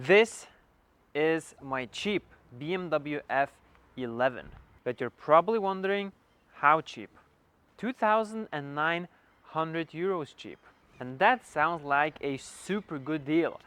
This is my cheap BMW F11, but you're probably wondering how cheap. 2,900 euros cheap. And that sounds like a super good deal,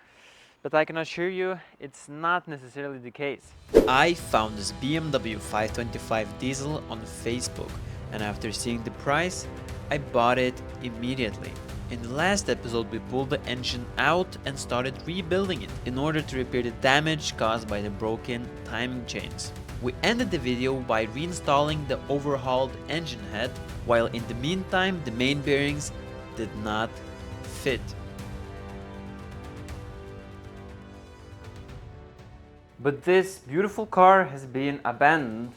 but I can assure you it's not necessarily the case. I found this BMW 525 diesel on Facebook, and after seeing the price, I bought it immediately. In the last episode, we pulled the engine out and started rebuilding it in order to repair the damage caused by the broken timing chains. We ended the video by reinstalling the overhauled engine head, while in the meantime the main bearings did not fit. But this beautiful car has been abandoned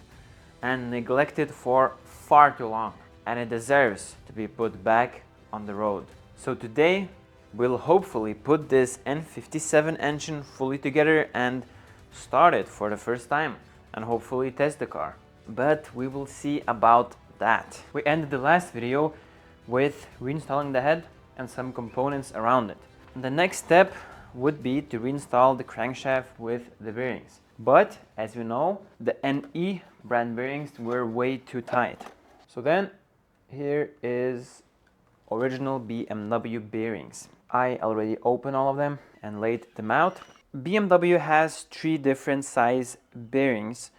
and neglected for far too long, and it deserves to be put back on the road. So today we'll hopefully put this N57 engine fully together and start it for the first time and hopefully test the car. But we will see about that. We ended the last video with reinstalling the head and some components around it. The next step would be to reinstall the crankshaft with the bearings. But as you know, the NE brand bearings were way too tight. So then here is original BMW bearings. I already opened all of them and laid them out. BMW has 3 different size bearings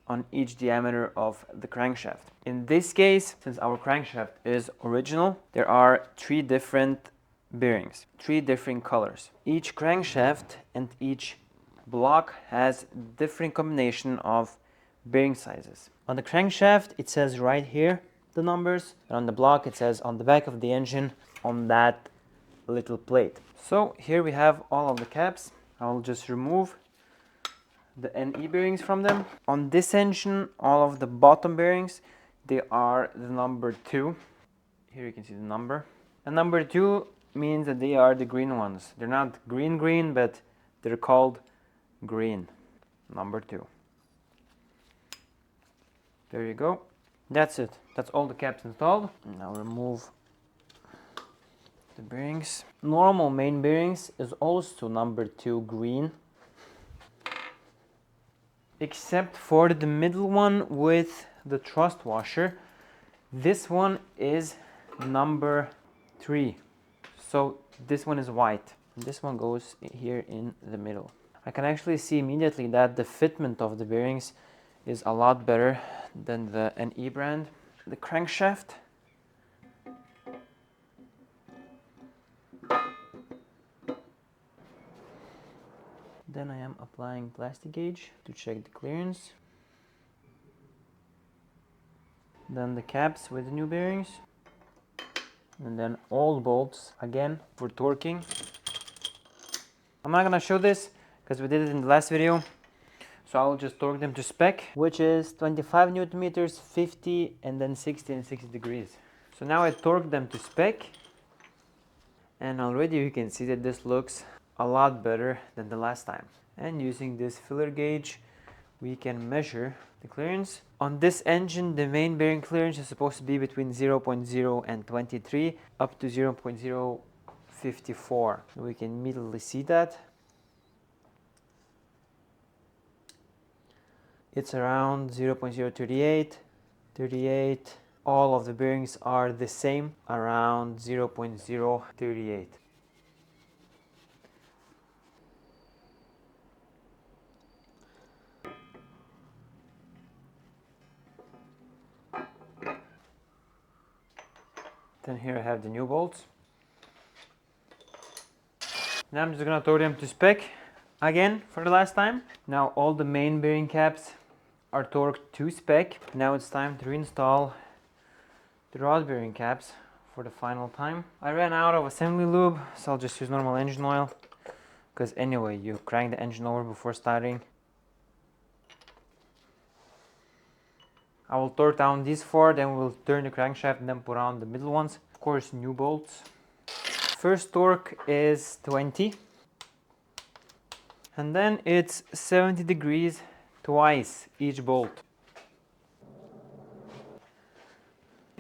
on each diameter of the crankshaft. In this case, since our crankshaft is original, there are 3 different bearings, 3 different colors. Each crankshaft and each block has different combination of bearing sizes. On the crankshaft, it says right here the numbers, and on the block it says on the back of the engine on that little plate. So here we have all of the caps. I'll just remove the NE bearings from them. On this engine, all of the bottom bearings, they are the number 2. Here you can see the number. And number 2 means that they are the green ones. They're not green, but they're called green. Number 2. There you go. That's it. That's all the caps installed. Now remove the bearings. Normal main bearings is also number 2 green, except for the middle one with the thrust washer. This one is number 3. So this one is white. This one goes here in the middle. I can actually see immediately that the fitment of the bearings is a lot better than the NE brand. The crankshaft. Then I am applying plastic gauge to check the clearance. Then the caps with the new bearings. And then all bolts again for torquing. I'm not gonna show this because we did it in the last video. So I'll just torque them to spec, which is 25 Newton meters, 50, and then 60 and 60 degrees. So now I torque them to spec, and already you can see that this looks a lot better than the last time. And using this filler gauge, we can measure the clearance. On this engine, the main bearing clearance is supposed to be between 0.0 and 23 up to 0.054. We can immediately see that. It's around 0.038, 38. All of the bearings are the same, around 0.038. Then here I have the new bolts. Now I'm just gonna torque them to spec again for the last time. Now all the main bearing caps are torqued to spec. Now it's time to reinstall the rod bearing caps for the final time. I ran out of assembly lube, so I'll just use normal engine oil, because anyway you crank the engine over before starting. I will torque down these 4, then we'll turn the crankshaft and then put on the middle ones. Of course, new bolts. First torque is 20, and then it's 70 degrees twice each bolt.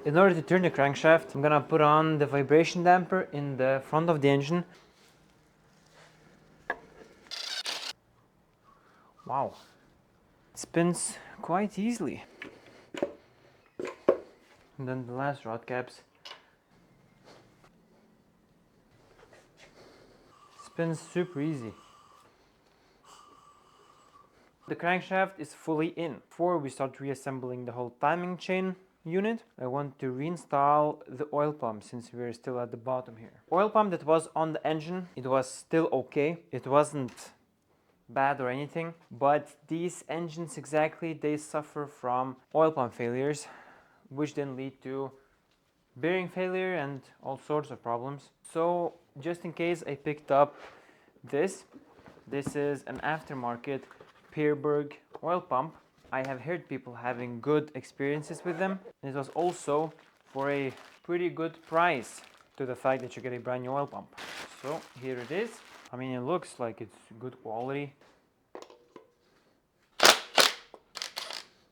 In order to turn the crankshaft, I'm gonna put on the vibration damper in the front of the engine. Wow, it spins quite easily. And then the last rod caps. Spins super easy. The crankshaft is fully in. Before we start reassembling the whole timing chain unit, I want to reinstall the oil pump since we're still at the bottom here. Oil pump that was on the engine, it was still okay. It wasn't bad or anything, but these engines exactly, they suffer from oil pump failures, which then lead to bearing failure and all sorts of problems. So just in case, I picked up this. This is an aftermarket Peerberg oil pump. I have heard people having good experiences with them. It was also for a pretty good price to the fact that you get a brand new oil pump. So here it is. I mean, it looks like it's good quality.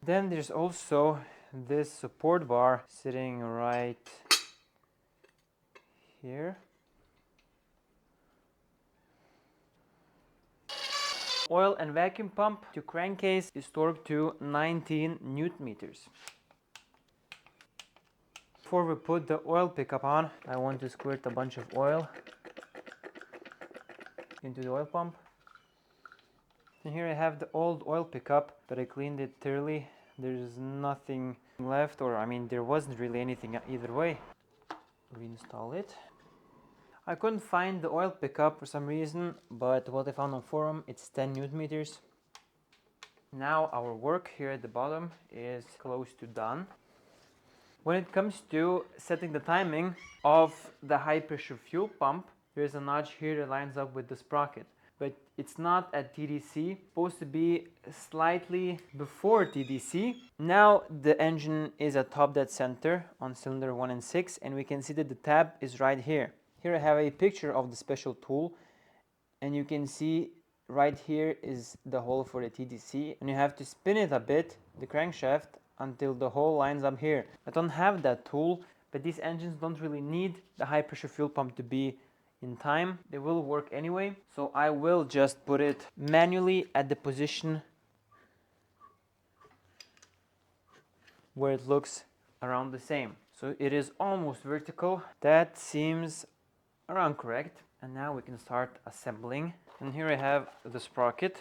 Then there's also this support bar sitting right here. Oil and vacuum pump to crankcase is torqued to 19 Newton meters. Before we put the oil pickup on, I want to squirt a bunch of oil into the oil pump. And here I have the old oil pickup, but I cleaned it thoroughly. There's nothing left, or I mean there wasn't really anything either way. Reinstall it. I couldn't find the oil pickup for some reason, but what I found on forum, it's 10 Newton meters. Now our work here at the bottom is close to done. When it comes to setting the timing of the high pressure fuel pump, there's a notch here that lines up with the sprocket, but it's not at TDC, it's supposed to be slightly before TDC. Now the engine is at top dead center on cylinder 1 and 6, and we can see that the tab is right here. Here I have a picture of the special tool, and you can see right here is the hole for the TDC, and you have to spin it a bit, the crankshaft, until the hole lines up here. I don't have that tool, but these engines don't really need the high pressure fuel pump to be in time. They will work anyway, so I will just put it manually at the position where it looks around the same. So it is almost vertical. That seems around correct. And now we can start assembling. And here I have the sprocket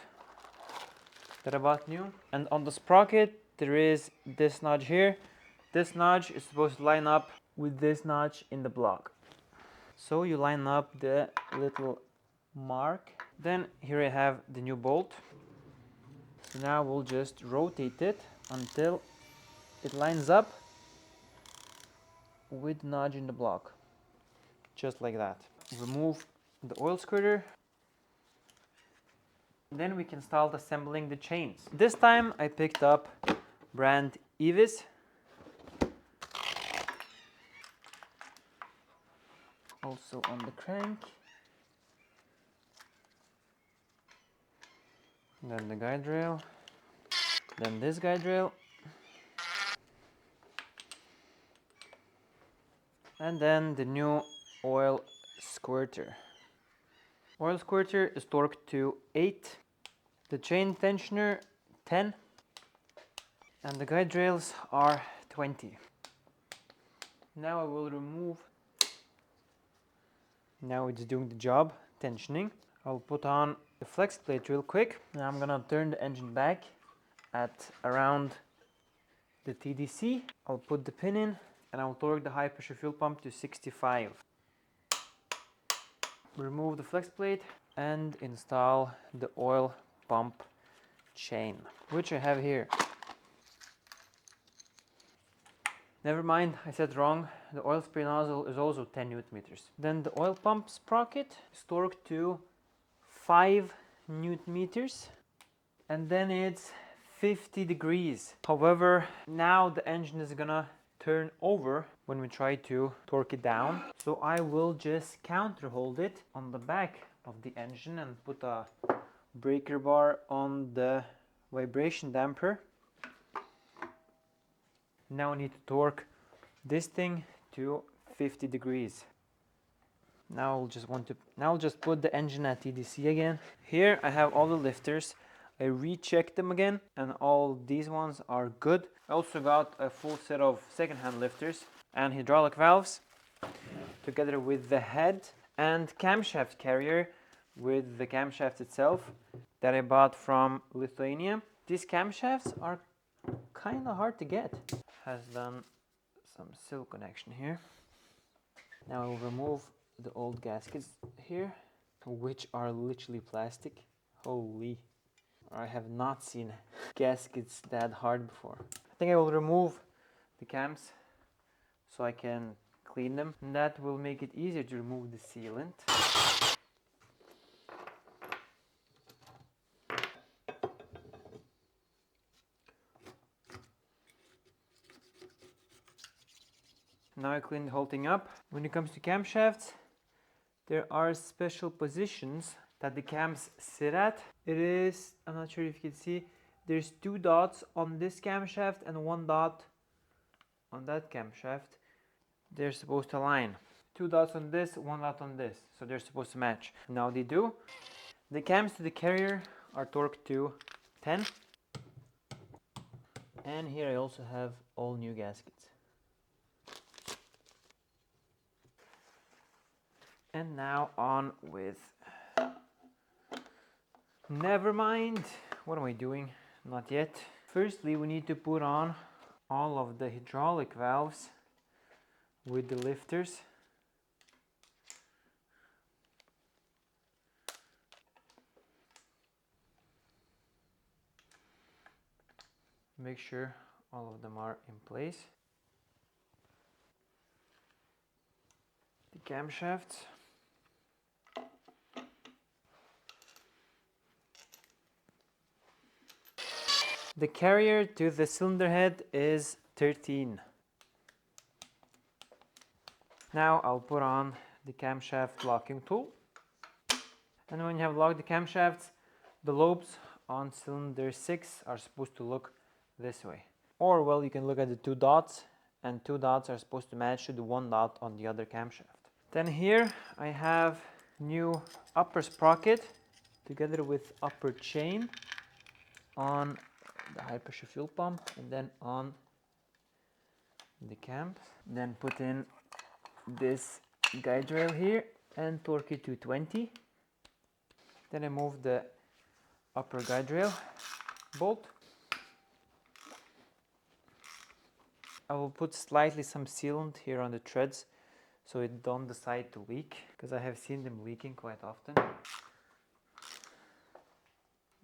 that I bought new. And on the sprocket there is this notch here. This notch is supposed to line up with this notch in the block. So you line up the little mark. Then here I have the new bolt. So now we'll just rotate it until it lines up with the notch in the block. Just like that. Remove the oil squirter. Then we can start assembling the chains. This time I picked up brand Evis. Also on the crank. Then the guide rail. Then this guide rail. And then the new oil squirter. Oil squirter is torqued to 8. The chain tensioner 10. And the guide rails are 20. Now I will remove. Now it's doing the job, tensioning. I'll put on the flex plate real quick. Now I'm gonna turn the engine back at around the TDC. I'll put the pin in and I'll torque the high pressure fuel pump to 65. Remove the flex plate and install the oil pump chain, which I have here. Never mind, I said wrong. The oil spray nozzle is also 10 Newton meters. Then the oil pump sprocket is torqued to 5 Newton meters. And then it's 50 degrees. However, now the engine is gonna turn over when we try to torque it down. So I will just counter hold it on the back of the engine and put a breaker bar on the vibration damper. Now I need to torque this thing to 50 degrees. Now I'll just put the engine at TDC again. Here I have all the lifters. I rechecked them again, and all these ones are good. I also got a full set of second-hand lifters and hydraulic valves, together with the head and camshaft carrier with the camshaft itself that I bought from Lithuania. These camshafts are kind of hard to get. Has done some silicone action here. Now I will remove the old gaskets here, which are literally plastic. Holy, I have not seen gaskets that hard before. I think I will remove the cams so I can clean them, and that will make it easier to remove the sealant. Now I clean the whole thing up. When it comes to camshafts, there are special positions that the cams sit at. It is, I'm not sure if you can see, there's 2 dots on this camshaft and 1 dot on that camshaft. They're supposed to align. 2 dots on this, 1 dot on this, so they're supposed to match. Now they do. The cams to the carrier are torqued to 10. And here I also have all new gaskets. And now on with... Never mind. What am I doing? Not yet. Firstly, we need to put on all of the hydraulic valves with the lifters. Make sure all of them are in place. The camshafts. The carrier to the cylinder head is 13. Now I'll put on the camshaft locking tool. And when you have locked the camshafts, the lobes on cylinder 6 are supposed to look this way. Or, well, you can look at the 2 dots, and 2 dots are supposed to match to the 1 dot on the other camshaft. Then here I have new upper sprocket together with upper chain on the high pressure fuel pump and then on the cams. Then put in this guide rail here and torque it to 20. Then I move the upper guide rail bolt. I will put slightly some sealant here on the treads so it don't decide to leak, because I have seen them leaking quite often.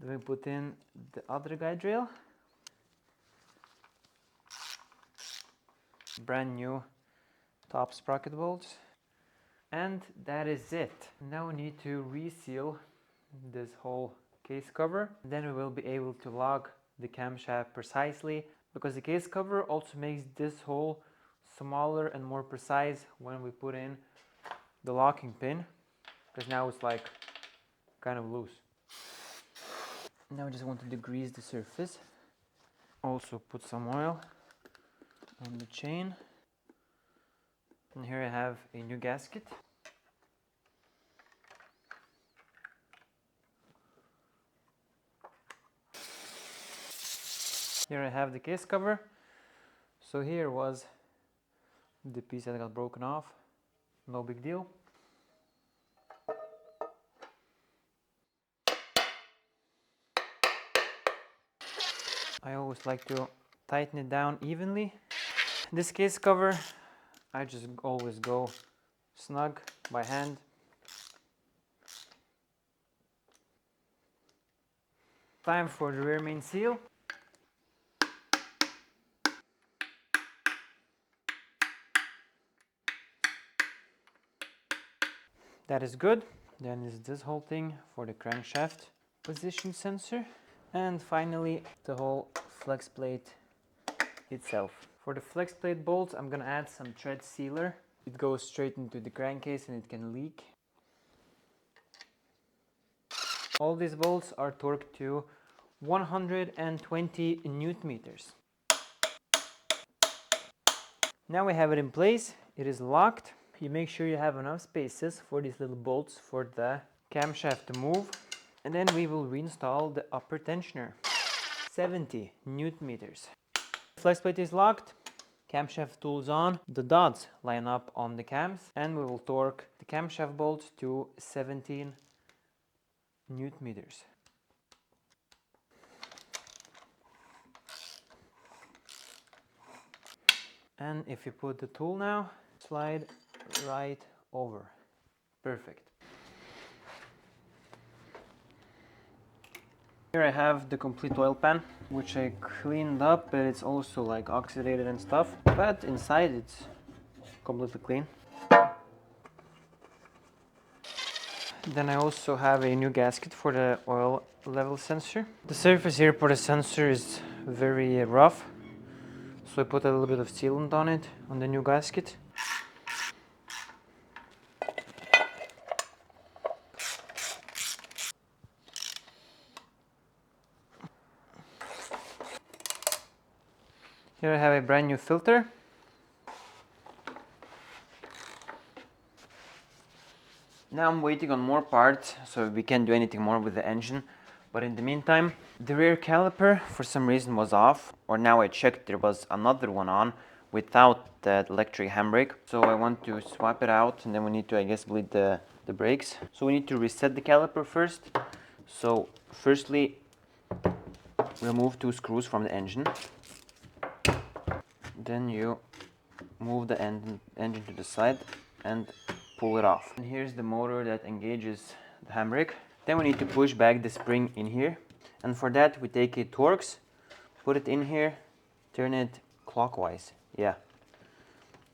Then we put in the other guide rail. Brand new top sprocket bolts. And that is it. Now we need to reseal this whole case cover. Then we will be able to lock the camshaft precisely, because the case cover also makes this hole smaller and more precise when we put in the locking pin, because now it's like kind of loose. Now I just want to degrease the surface. Also put some oil on the chain. And here I have a new gasket. Here I have the case cover. So here was the piece that got broken off. No big deal. I always like to tighten it down evenly. This case cover, I just always go snug by hand. Time for the rear main seal. That is good. Then is this whole thing for the crankshaft position sensor. And finally, the whole flex plate itself. For the flex plate bolts, I'm gonna add some tread sealer. It goes straight into the crankcase and it can leak. All these bolts are torqued to 120 Newton meters. Now we have it in place. It is locked. You make sure you have enough spaces for these little bolts for the camshaft to move. And then we will reinstall the upper tensioner. 70 Newton meters. Flex plate is locked. Camshaft tools on. The dots line up on the cams, and we will torque the camshaft bolts to 17 Newton meters. And if you put the tool now, slide right over. Perfect. Here I have the complete oil pan, which I cleaned up, but it's also like oxidated and stuff. But inside it's completely clean. Then I also have a new gasket for the oil level sensor. The surface here for the sensor is very rough, so I put a little bit of sealant on it, on the new gasket. Here I have a brand new filter. Now I'm waiting on more parts, so we can't do anything more with the engine. But in the meantime, the rear caliper for some reason was off, or now I checked there was another one on without that electric handbrake. So I want to swap it out, and then we need to, I guess, bleed the brakes. So we need to reset the caliper first. So firstly, remove 2 screws from the engine. Then you move the engine to the side and pull it off. And here's the motor that engages the handbrake. Then we need to push back the spring in here. And for that we take a Torx, put it in here, turn it clockwise. Yeah.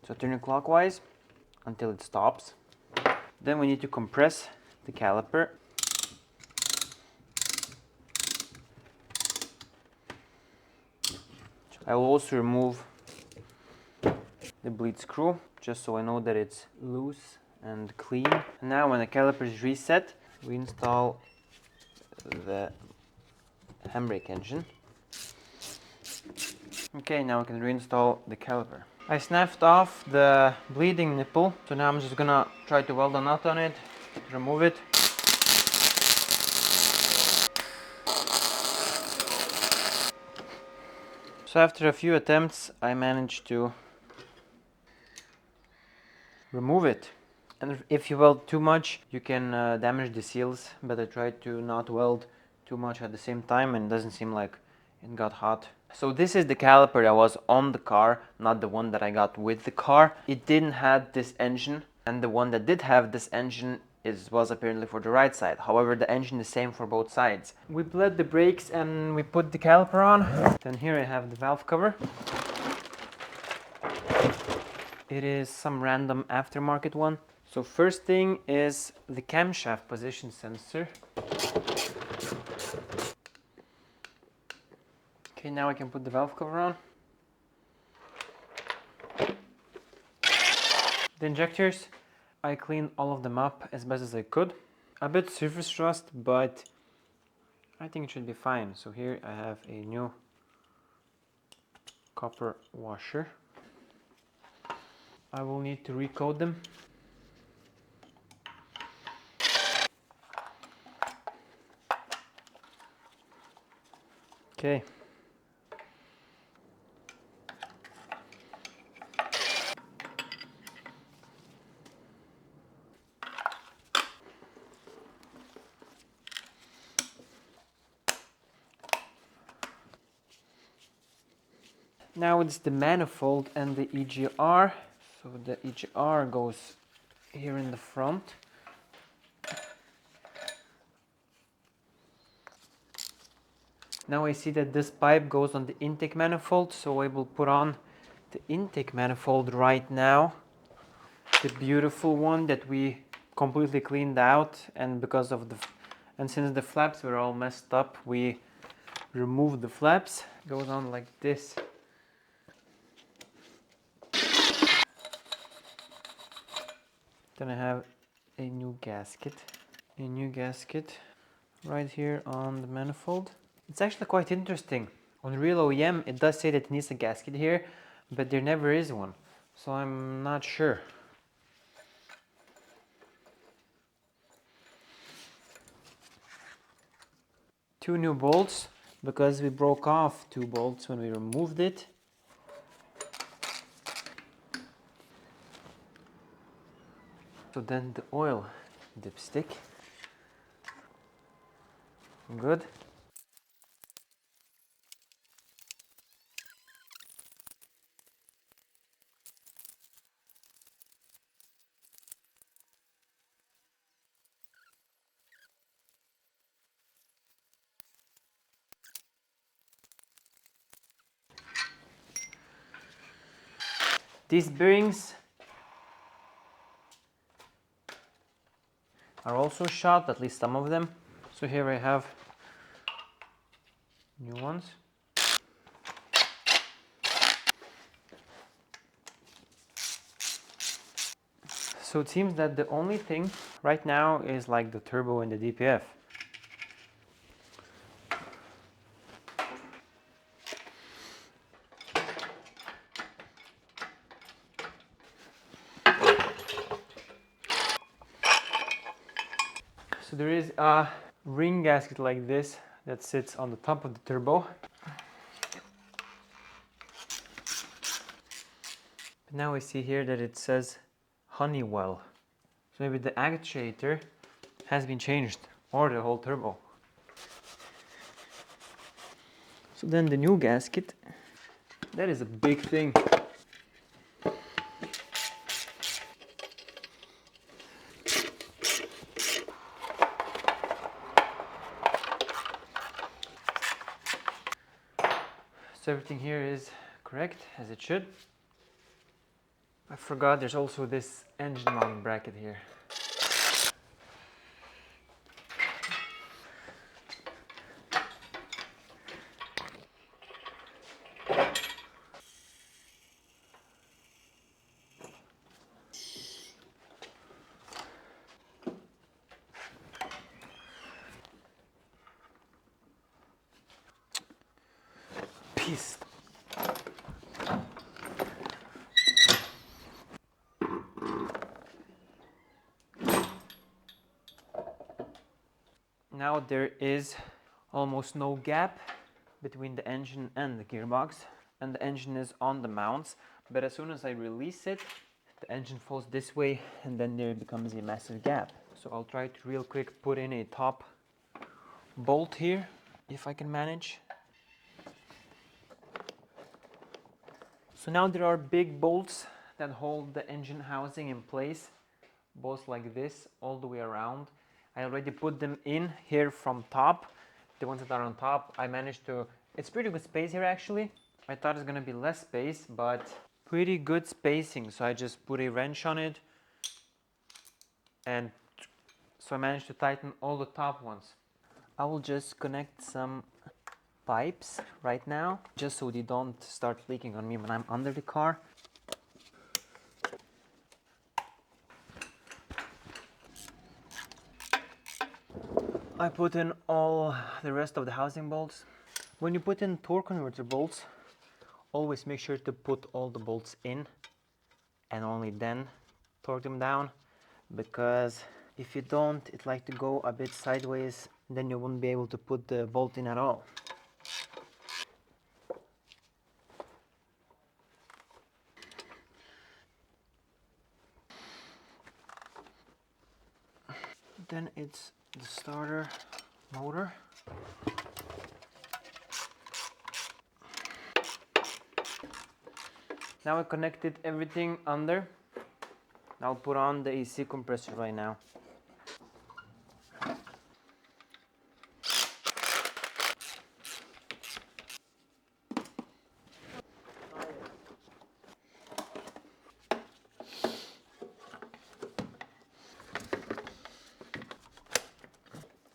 So turn it clockwise until it stops. Then we need to compress the caliper. I will also remove the bleed screw, just so I know that it's loose and clean. And now when the caliper is reset, we install the handbrake engine. Okay, now we can reinstall the caliper. I snapped off the bleeding nipple, so now I'm just gonna try to weld a nut on it, remove it. So after a few attempts, I managed to remove it. And if you weld too much, you can damage the seals, but I tried to not weld too much at the same time, and it doesn't seem like it got hot. So this is the caliper that was on the car, not the one that I got with the car. It didn't have this engine, and the one that did have this engine was apparently for the right side. However, the engine is the same for both sides. We bled the brakes and we put the caliper on. Then here I have the valve cover. It is some random aftermarket one. So first thing is the camshaft position sensor. Okay, now I can put the valve cover on. The injectors, I cleaned all of them up as best as I could. A bit surface rust, but I think it should be fine. So here I have a new copper washer. I will need to recoat them. Okay. Now it's the manifold and the EGR. So the EGR goes here in the front. Now I see that this pipe goes on the intake manifold, so I will put on the intake manifold right now. The beautiful one that we completely cleaned out, and since the flaps were all messed up, we removed the flaps. It goes on like this. Then I have a new gasket right here on the manifold. It's actually quite interesting. On real OEM, it does say that it needs a gasket here, but there never is one, so I'm not sure. two new bolts because we broke off two bolts when we removed it. So then the oil dipstick. Good. These bearings are also shot, at least some of them. So here I have new ones. So it seems that the only thing right now is like the turbo and the DPF. So there is a ring gasket like this that sits on the top of the turbo. But now we see here that it says Honeywell. So maybe the actuator has been changed, or the whole turbo. So then the new gasket, that is a big thing. So everything here is correct, as it should. I forgot there's also this engine mount bracket here. Peace. Now there is almost no gap between the engine and the gearbox, and the engine is on the mounts, but as soon as I release it, the engine falls this way and then there becomes a massive gap. So I'll try to real quick put in a top bolt here, if I can manage. So now there are big bolts that hold the engine housing in place, both like this all the way around. I already put them in here from top. The ones that are on top, I managed to, it's pretty good space here actually. I thought it's gonna be less space, but pretty good spacing. So I just put a wrench on it, and so I managed to tighten all the top ones. I will just connect some pipes right now, just so they don't start leaking on me when I'm under the car. I put in all the rest of the housing bolts. When you put in torque converter bolts, always make sure to put all the bolts in and only then torque them down, because if you don't, it like to go a bit sideways, then you won't be able to put the bolt in at all. Then it's the starter motor. Now I connected everything under. I'll put on the AC compressor right now.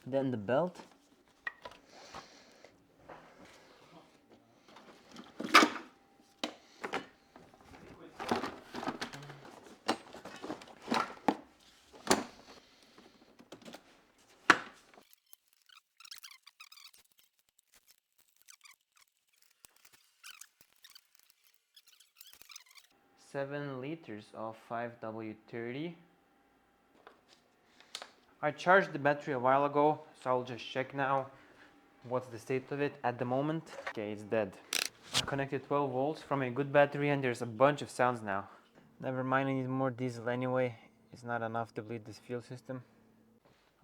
Then the belt. Seven liters of 5W30. I charged the battery a while ago, so I'll just check now. What's the state of it at the moment? Okay, it's dead. I connected 12 volts from a good battery and there's a bunch of sounds now. Never mind, I need more diesel anyway. It's not enough to bleed this fuel system.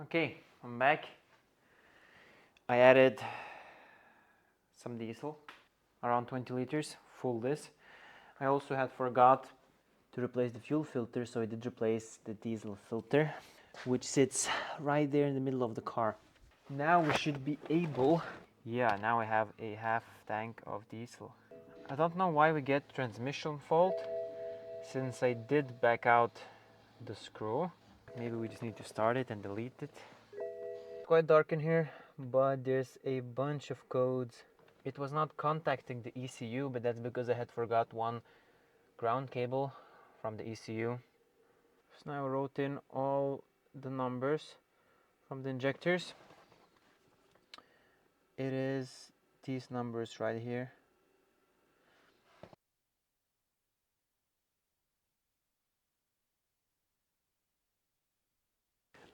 Okay, I'm back. I added some diesel, around 20 liters, full this. I also had forgot to replace the fuel filter, so I did replace the diesel filter, which sits right there in the middle of the car. Now we should be able... Yeah, now I have a half tank of diesel. I don't know why we get transmission fault, since I did back out the screw. Maybe we just need to start it and delete it. It's quite dark in here, but there's a bunch of codes. It was not contacting the ECU, but that's because I had forgot one ground cable from the ECU. So now I wrote in all the numbers from the injectors. It is these numbers right here.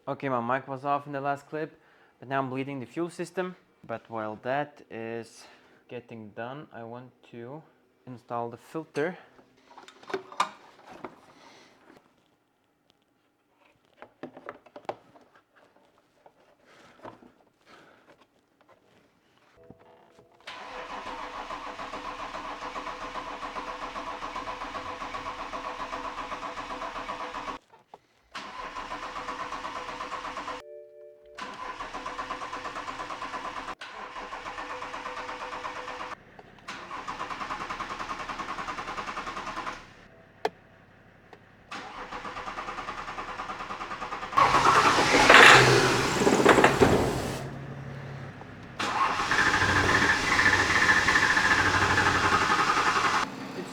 Okay, my mic was off in the last clip, but now I'm bleeding the fuel system. But while that is getting done, I want to install the filter.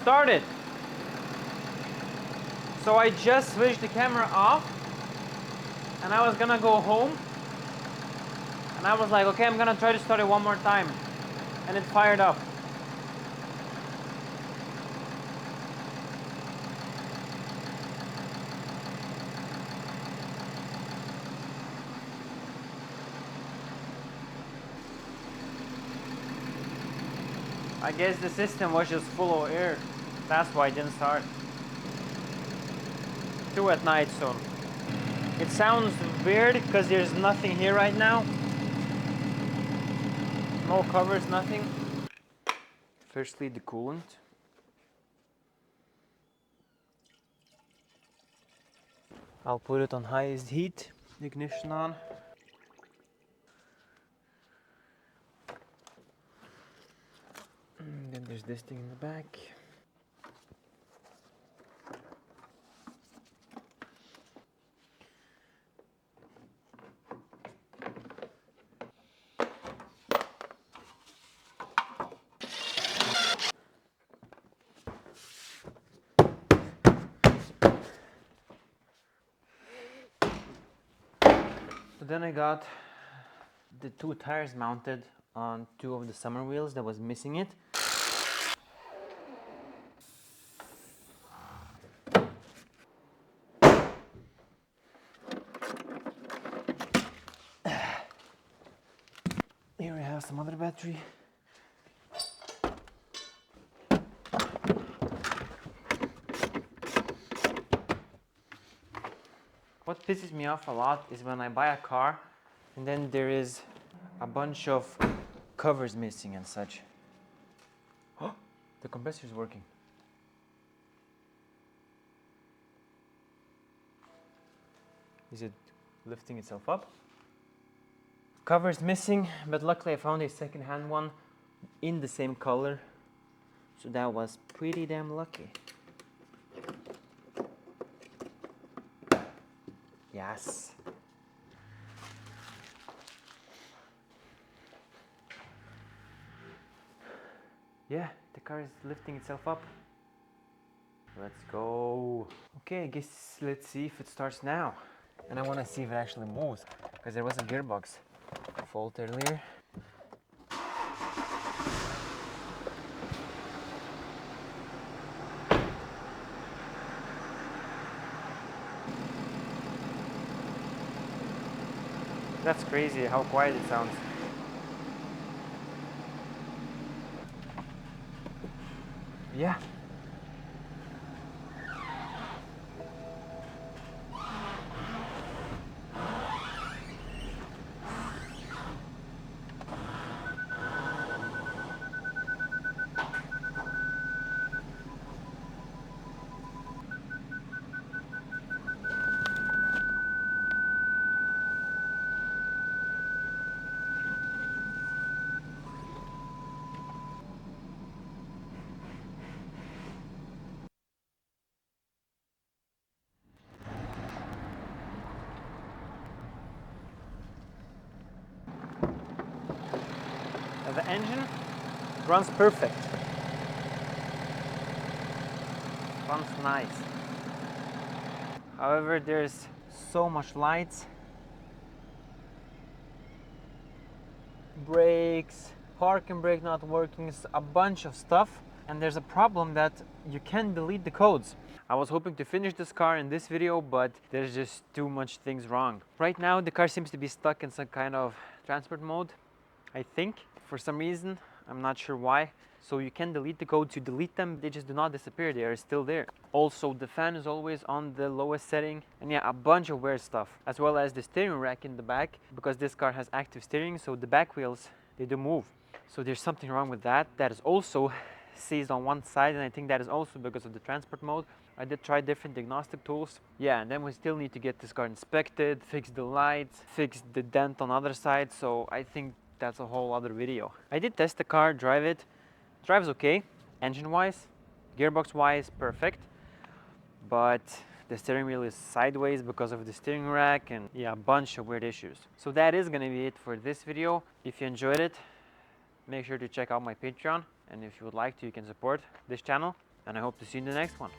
Started. So I just switched the camera off and I was gonna go home and I was like, okay, I'm gonna try to start it one more time, and it fired up. I guess the system was just full of air. That's why it didn't start. 2 at night, so it sounds weird because there's nothing here right now. No covers, nothing. Firstly, the coolant. I'll put it on highest heat, ignition on. And then there's this thing in the back. So then I got the 2 tires mounted on 2 of the summer wheels that was missing it. Here we have some other battery. What pisses me off a lot is when I buy a car and then there is a bunch of covers missing and such. Oh, the compressor is working. Is it lifting itself up? Cover's missing, but luckily I found a second-hand one in the same color, so that was pretty damn lucky. Yes. Yeah, the car is lifting itself up. Let's go. Okay, I guess let's see if it starts now. And I want to see if it actually moves, because there was a gearbox fault earlier. That's crazy how quiet it sounds. Yeah. The engine runs perfect. Runs nice. However, there's so much lights, brakes, parking brake not working, a bunch of stuff, and there's a problem that you can't delete the codes. I was hoping to finish this car in this video, but there's just too much things wrong. Right now the car seems to be stuck in some kind of transport mode, I think, for some reason. I'm not sure why. So you can delete the codes, you delete them, they just do not disappear, they are still there. Also, the fan is always on the lowest setting, and yeah, a bunch of weird stuff, as well as the steering rack in the back, because this car has active steering, so the back wheels, they do move. So there's something wrong with that. That is also seized on one side, and I think that is also because of the transport mode. I did try different diagnostic tools. Yeah, and then we still need to get this car inspected, fix the lights, fix the dent on the other side, so I think that's a whole other video. I did test the car, drive it. Drives okay, engine-wise, gearbox-wise, perfect. But the steering wheel is sideways because of the steering rack, and yeah, a bunch of weird issues. So that is gonna be it for this video. If you enjoyed it, make sure to check out my Patreon. And if you would like to, you can support this channel. And I hope to see you in the next one.